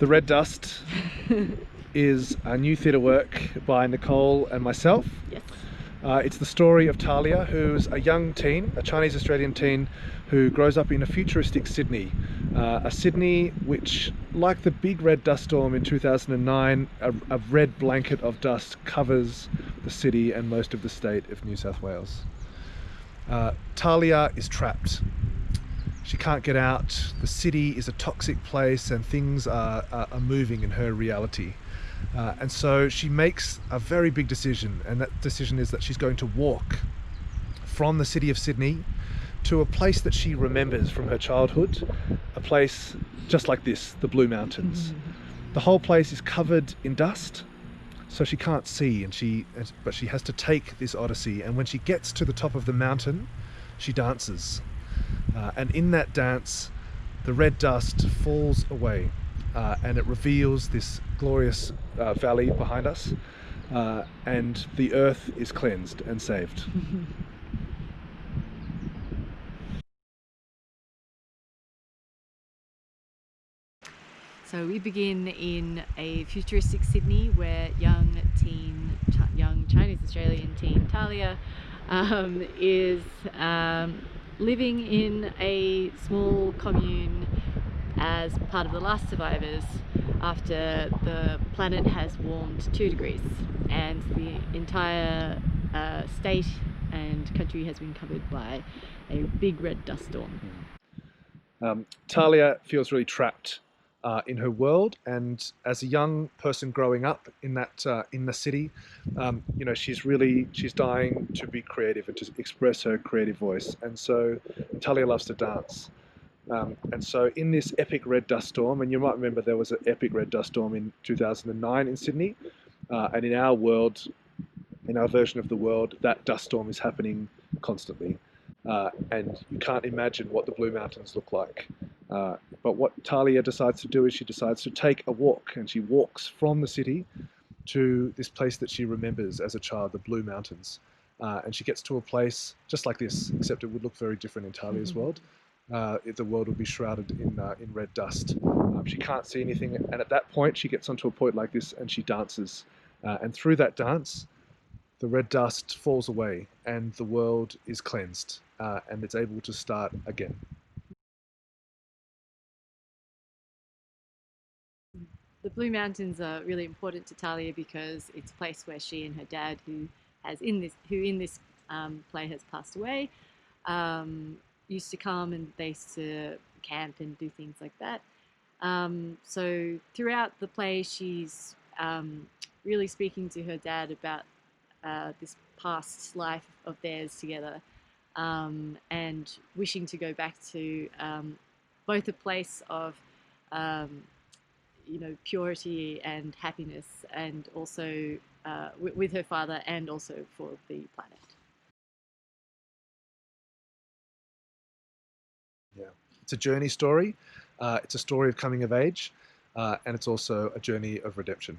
The Red Dust is a new theatre work by Nicole and myself. Yes. It's the story of Talia, who's a young teen, a Chinese-Australian teen, who grows up in a futuristic Sydney. A Sydney which, like the big red dust storm in 2009, a red blanket of dust covers the city and most of the state of New South Wales. Talia is trapped. She can't get out. The city is a toxic place and things are moving in her reality. And so she makes a very big decision, and that decision is that she's going to walk from the city of Sydney to a place that she remembers from her childhood, a place just like this, the Blue Mountains. The whole place is covered in dust, so she can't see, but she has to take this odyssey, and when she gets to the top of the mountain, she dances. And in that dance, the red dust falls away, and it reveals this glorious valley behind us, and the earth is cleansed and saved. So we begin in a futuristic Sydney where young Chinese-Australian teen Talia is living in a small commune as part of the last survivors after the planet has warmed 2 degrees and the entire state and country has been covered by a big red dust storm. Talia feels really trapped in her world, and as a young person growing up in that in the city, she's dying to be creative and to express her creative voice, and so Talia loves to dance. And so in this epic red dust storm, and you might remember there was an epic red dust storm in 2009 in Sydney, and in our world, in our version of the world, that dust storm is happening constantly. And you can't imagine what the Blue Mountains look like. But what Talia decides to do is she decides to take a walk, and she walks from the city to this place that she remembers as a child, the Blue Mountains. And she gets to a place just like this, except it would look very different in Talia's world. The world would be shrouded in red dust. She can't see anything, and at that point she gets onto a point like this and she dances. And through that dance, the red dust falls away and the world is cleansed, and it's able to start again. The Blue Mountains are really important to Talia because it's a place where she and her dad, who in this play has passed away, used to come, and they used to camp and do things like that. So throughout the play, she's really speaking to her dad about this past life of theirs together, and wishing to go back to both a place of purity and happiness, and also with her father, and also for the planet. Yeah, it's a journey story. It's a story of coming of age, and it's also a journey of redemption.